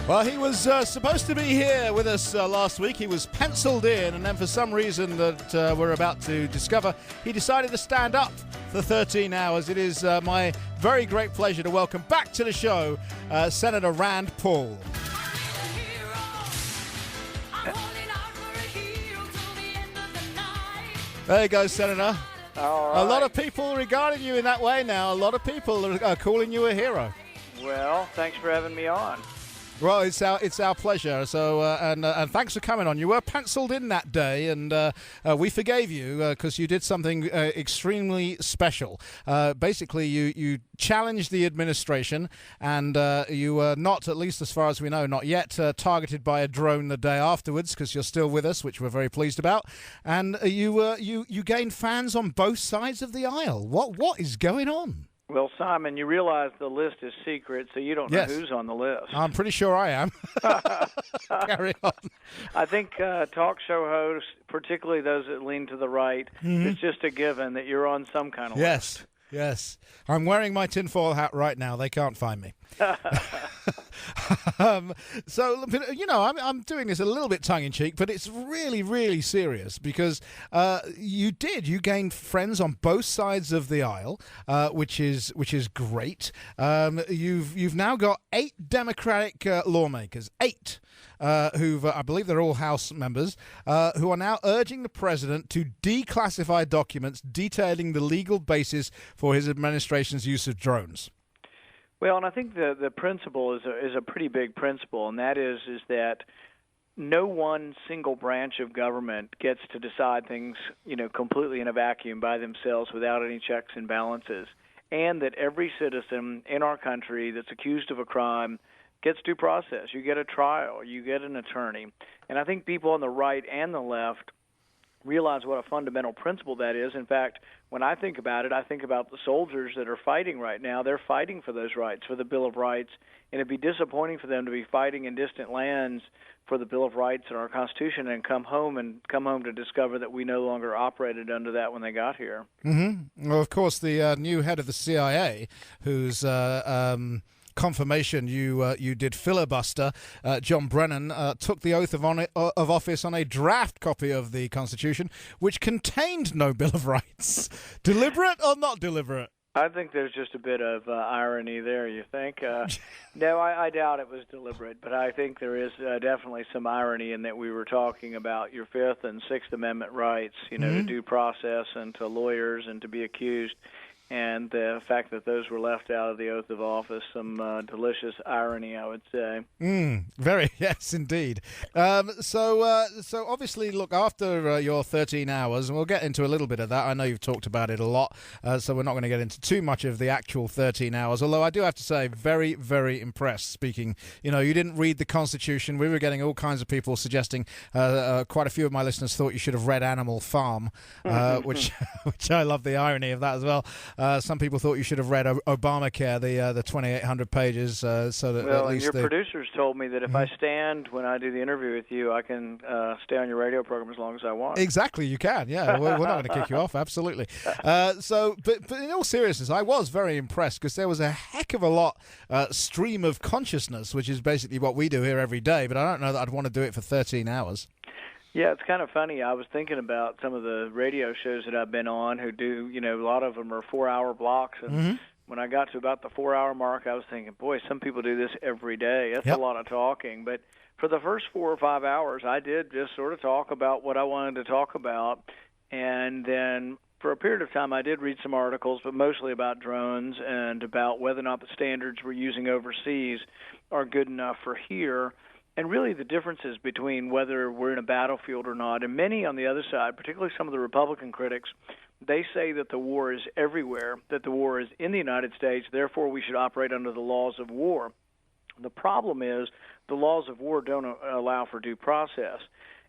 Well, he was supposed to be here with us last week. He was penciled in, and then for some reason that we're about to discover, he decided to stand up for 13 hours. It is my very great pleasure to welcome back to the show Senator Rand Paul. There you go, Senator. All right. A lot of people regarding you in that way now. A lot of people are calling you a hero. Well, thanks for having me on. Well, it's our pleasure. So and thanks for coming on. You were penciled in that day, and we forgave you because you did something extremely special. Basically, you challenged the administration, and you were not, at least as far as we know, not yet targeted by a drone the day afterwards, because you're still with us, which we're very pleased about. And you gained fans on both sides of the aisle. What is going on? Well, Simon, you realize the list is secret, so you don't know who's on the list. I'm pretty sure I am. Carry on. I think talk show hosts, particularly those that lean to the right, it's just a given that you're on some kind of list. Yes. I'm wearing my tinfoil hat right now. They can't find me. So, you know, I'm doing this a little bit tongue-in-cheek, but it's really, really serious because you gained friends on both sides of the aisle, which is great. You've now got 8 Democratic lawmakers, 8, who've I believe they're all House members, who are now urging the president to declassify documents detailing the legal basis for his administration's use of drones. Well, and I think the principle is a pretty big principle, and that is that no one single branch of government gets to decide things, completely in a vacuum by themselves without any checks and balances, and that every citizen in our country that's accused of a crime gets due process. You get a trial, you get an attorney, and I think people on the right and the left realize what a fundamental principle that is. In fact, when I think about it, I think about the soldiers that are fighting right now. They're fighting for those rights, for the Bill of Rights, and it'd be disappointing for them to be fighting in distant lands for the Bill of Rights and our Constitution and come home to discover that we no longer operated under that when they got here. Mm-hmm. Well, of course, the new head of the CIA, who's confirmation you did filibuster, John Brennan, took the oath of office on a draft copy of the Constitution, which contained no Bill of Rights. Deliberate or not deliberate? I think there's just a bit of irony there, you think? No, I doubt it was deliberate, but I think there is definitely some irony in that we were talking about your Fifth and Sixth Amendment rights, to due process and to lawyers and to be accused. And the fact that those were left out of the oath of office, some delicious irony, I would say. Very, yes, indeed. So obviously, look, after your 13 hours, and we'll get into a little bit of that. I know you've talked about it a lot, so we're not going to get into too much of the actual 13 hours, although I do have to say, very, very impressed. Speaking, you didn't read the Constitution. We were getting all kinds of people suggesting, quite a few of my listeners thought you should have read Animal Farm, which I love the irony of that as well. Some people thought you should have read Obamacare, the 2,800 pages. So that well, at least your producers told me that if I stand when I do the interview with you, I can stay on your radio program as long as I want. Exactly, you can. Yeah, we're not going to kick you off. Absolutely. But in all seriousness, I was very impressed because there was a heck of a lot stream of consciousness, which is basically what we do here every day. But I don't know that I'd want to do it for 13 hours. Yeah, it's kind of funny. I was thinking about some of the radio shows that I've been on who do, a lot of them are 4-hour blocks. And when I got to about the 4-hour mark, I was thinking, boy, some people do this every day. That's a lot of talking. But for the first 4 or 5 hours, I did just sort of talk about what I wanted to talk about. And then for a period of time, I did read some articles, but mostly about drones and about whether or not the standards we're using overseas are good enough for here. And really the differences between whether we're in a battlefield or not. And many on the other side, particularly some of the Republican critics, they say that the war is everywhere, that the war is in the United States, therefore we should operate under the laws of war. The problem is the laws of war don't allow for due process.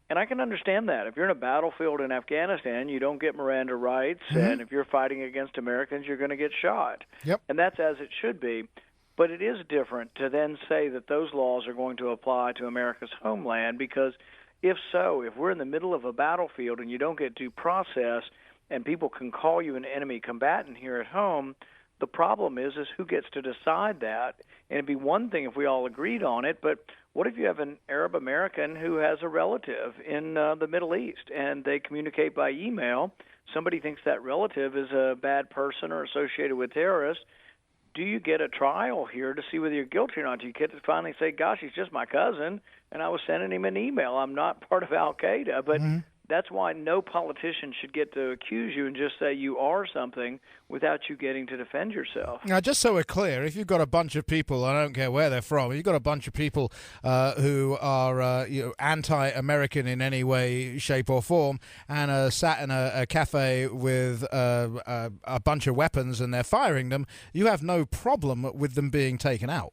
And I can understand that. If you're in a battlefield in Afghanistan, you don't get Miranda rights, and if you're fighting against Americans, you're going to get shot. Yep. And that's as it should be. But it is different to then say that those laws are going to apply to America's homeland, because if so, if we're in the middle of a battlefield and you don't get due process and people can call you an enemy combatant here at home, The problem is who gets to decide that? And it'd be one thing if we all agreed on it, but what if you have an Arab American who has a relative in the Middle East and they communicate by email? Somebody thinks that relative is a bad person or associated with terrorists. Do you get a trial here to see whether you're guilty or not? Do you get to finally say, gosh, he's just my cousin, and I was sending him an email. I'm not part of Al-Qaeda. But that's why no politician should get to accuse you and just say you are something without you getting to defend yourself. Now, just so we're clear, if you've got a bunch of people, I don't care where they're from, if you've got a bunch of people who are anti-American in any way, shape or form, and sat in a cafe with a bunch of weapons and they're firing them, you have no problem with them being taken out.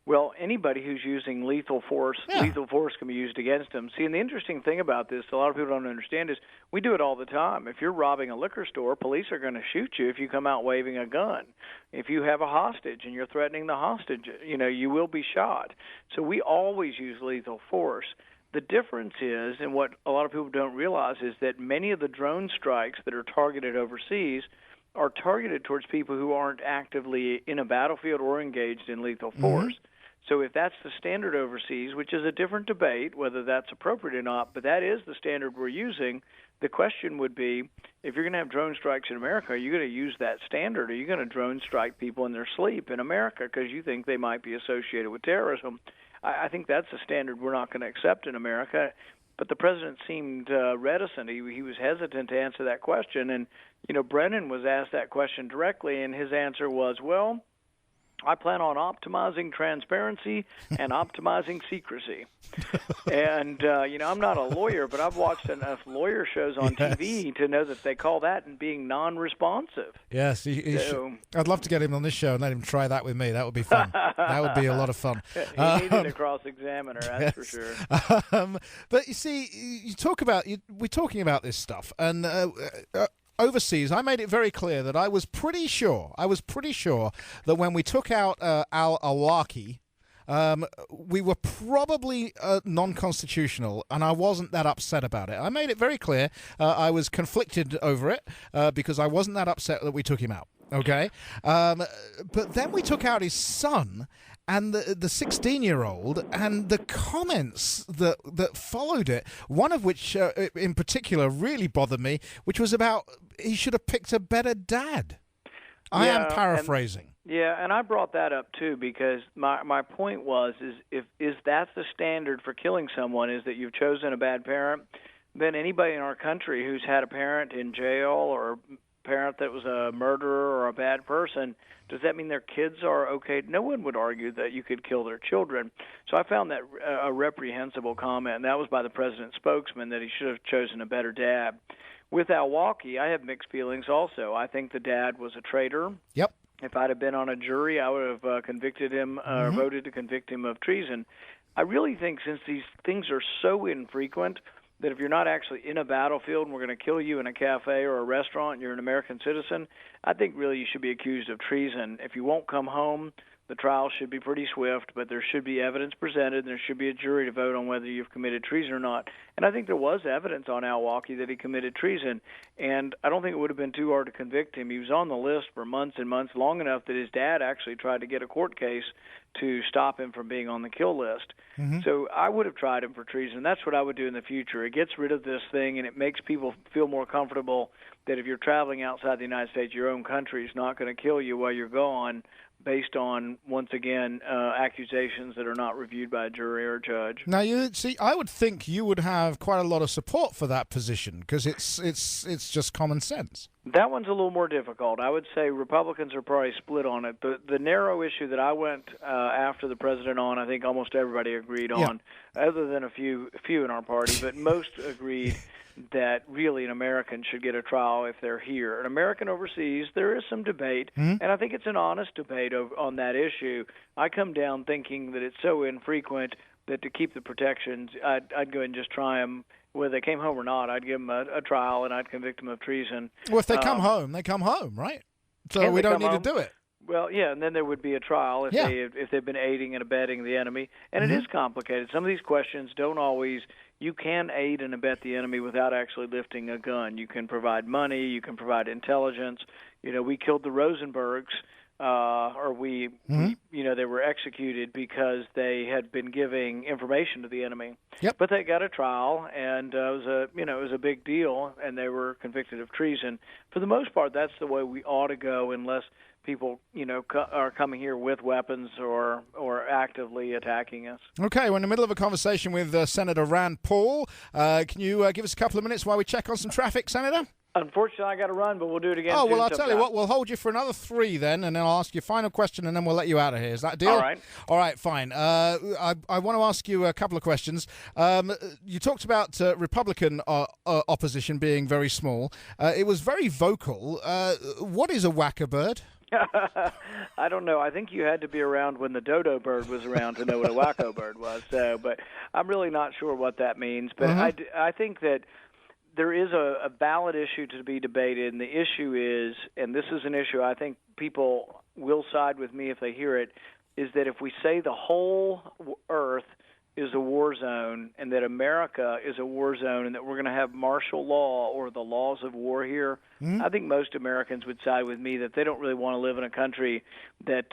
Well, anybody who's using lethal force can be used against them. See, and the interesting thing about this, a lot of people don't understand, is we do it all the time. If you're robbing a liquor store, police are going to shoot you if you come out waving a gun. If you have a hostage and you're threatening the hostage, you will be shot. So we always use lethal force. The difference is, and what a lot of people don't realize, is that many of the drone strikes that are targeted overseas are targeted towards people who aren't actively in a battlefield or engaged in lethal force. So if that's the standard overseas, which is a different debate, whether that's appropriate or not, but that is the standard we're using, the question would be, if you're going to have drone strikes in America, are you going to use that standard? Are you going to drone strike people in their sleep in America because you think they might be associated with terrorism? I think that's a standard we're not going to accept in America. But the president seemed reticent. He was hesitant to answer that question. And, Brennan was asked that question directly, and his answer was, well, I plan on optimizing transparency and optimizing secrecy. And, I'm not a lawyer, but I've watched enough lawyer shows on TV to know that they call that being non-responsive. Yes, I'd love to get him on this show and let him try that with me. That would be fun. That would be a lot of fun. He needed a cross-examiner, that's for sure. But you see, we're talking about this stuff, and overseas, I made it very clear that I was pretty sure that when we took out Awlaki, we were probably non-constitutional, and I wasn't that upset about it. I made it very clear. I was conflicted over it because I wasn't that upset that we took him out. Okay, but then we took out his son and the 16-year-old, and the comments that followed it, one of which in particular really bothered me, which was about he should have picked a better dad. I am paraphrasing. And I brought that up too because my point was if that's the standard for killing someone, is that you've chosen a bad parent, then anybody in our country who's had a parent in jail or a parent that was a murderer or a bad person, does that mean their kids are okay? No one would argue that you could kill their children. So I found that a reprehensible comment, and that was by the president's spokesman, that he should have chosen a better dad. With Awlaki, I have mixed feelings also. I think the dad was a traitor. Yep. If I'd have been on a jury, I would have convicted him, voted to convict him of treason. I really think since these things are so infrequent, that if you're not actually in a battlefield and we're going to kill you in a cafe or a restaurant and you're an American citizen, I think really you should be accused of treason. If you won't come home, the trial should be pretty swift, but there should be evidence presented, and there should be a jury to vote on whether you've committed treason or not. And I think there was evidence on Awlaki that he committed treason, and I don't think it would have been too hard to convict him. He was on the list for months and months, long enough that his dad actually tried to get a court case to stop him from being on the kill list. So I would have tried him for treason. That's what I would do in the future. It gets rid of this thing, and it makes people feel more comfortable that if you're traveling outside the United States, your own country is not going to kill you while you're gone, based on, once again, accusations that are not reviewed by a jury or a judge. Now, I would think you would have quite a lot of support for that position because it's just common sense. That one's a little more difficult. I would say Republicans are probably split on it. The narrow issue that I went after the president on, I think almost everybody agreed on, other than a few in our party, but most agreed that really an American should get a trial if they're here. An American overseas, there is some debate, and I think it's an honest debate on that issue. I come down thinking that it's so infrequent that to keep the protections, I'd go ahead and just try them. Whether they came home or not, I'd give them a trial and I'd convict them of treason. Well, if they come home, they come home, right? So we don't need to do it. Well, yeah, and then there would be a trial if they've been aiding and abetting the enemy. And it is complicated. Some of these questions don't always – you can aid and abet the enemy without actually lifting a gun. You can provide money. You can provide intelligence. we killed the Rosenbergs. They were executed because they had been giving information to the enemy. Yep. But they got a trial, and it was a big deal, and they were convicted of treason. For the most part, that's the way we ought to go, unless people, are coming here with weapons or actively attacking us. Okay, we're in the middle of a conversation with Senator Rand Paul. Can you give us a couple of minutes while we check on some traffic, Senator? Unfortunately, I got to run, but we'll do it again. Oh, well, I'll tell you what, we'll hold you for another 3 then, and then I'll ask you a final question, and then we'll let you out of here. Is that a deal? All right. All right, fine. I want to ask you a couple of questions. You talked about Republican opposition being very small. It was very vocal. What is a wacko bird? I don't know. I think you had to be around when the dodo bird was around to know what a wacko bird was. But I'm really not sure what that means. But I think that there is a valid issue to be debated, and the issue is, and this is an issue I think people will side with me if they hear it, is that if we say the whole earth is a war zone and that America is a war zone and that we're going to have martial law or the laws of war here, I think most Americans would side with me that they don't really want to live in a country that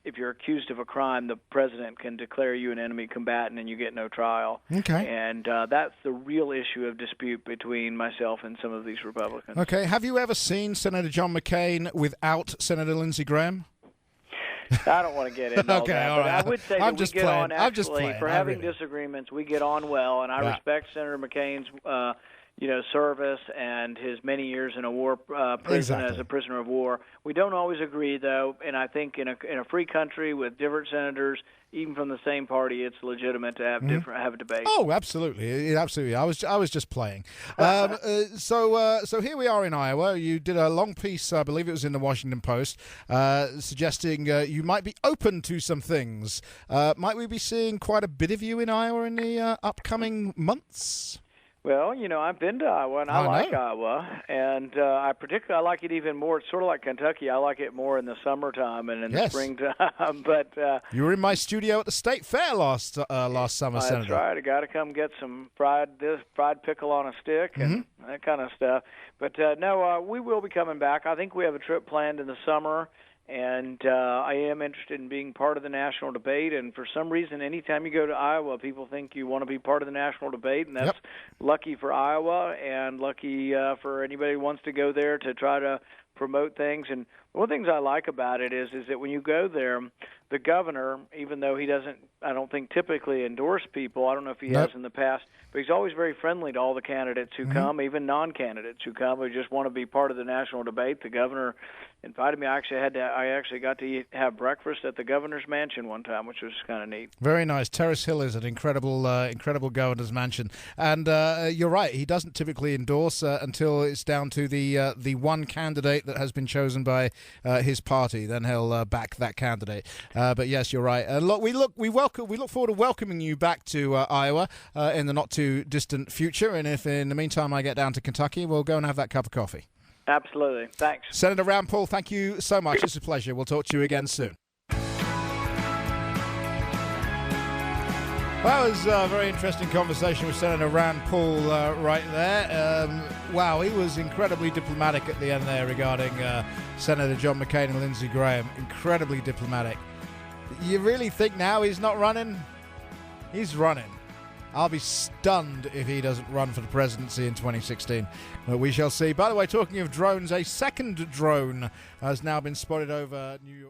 if you're accused of a crime, the president can declare you an enemy combatant and you get no trial. Okay. And that's the real issue of dispute between myself and some of these Republicans. Okay. Have you ever seen Senator John McCain without Senator Lindsey Graham? I don't want to get into all that, all but right. I would say that we get on actually for having disagreements. We get on well, and I respect Senator McCain's service and his many years in a war prison as a prisoner of war. We don't always agree, though, and I think in a free country with different senators, even from the same party, it's legitimate to have have a debate. Oh, absolutely, absolutely. I was just playing. So here we are in Iowa. You did a long piece, I believe it was in the Washington Post, suggesting you might be open to some things. Might we be seeing quite a bit of you in Iowa in the upcoming months? Well, I've been to Iowa, and I like Iowa, and I like it even more. It's sort of like Kentucky. I like it more in the summertime and in the springtime. But you were in my studio at the State Fair last summer, Senator. That's right. I got to come get some fried pickle on a stick and that kind of stuff. But no, we will be coming back. I think we have a trip planned in the summer. And I am interested in being part of the national debate. And for some reason, anytime you go to Iowa, people think you want to be part of the national debate. And that's lucky for Iowa and lucky for anybody who wants to go there to try to promote things. And one of the things I like about it is that when you go there, the governor, even though he doesn't, I don't think, typically endorse people, I don't know if he has in the past, but he's always very friendly to all the candidates who come, even non-candidates who come, who just want to be part of the national debate. The governor invited me. I actually got to have breakfast at the governor's mansion one time, which was kind of neat. Very nice. Terrace Hill is an incredible governor's mansion, and you're right. He doesn't typically endorse until it's down to the one candidate that has been chosen by his party. Then he'll back that candidate. But yes, you're right. We look forward to welcoming you back to Iowa in the not too distant future. And if in the meantime I get down to Kentucky, we'll go and have that cup of coffee. Absolutely. Thanks. Senator Rand Paul, thank you so much. It's a pleasure. We'll talk to you again soon. That was a very interesting conversation with Senator Rand Paul right there. Wow, he was incredibly diplomatic at the end there regarding Senator John McCain and Lindsey Graham. Incredibly diplomatic. You really think now he's not running? He's running. I'll be stunned if he doesn't run for the presidency in 2016. But we shall see. By the way, talking of drones, a second drone has now been spotted over New York.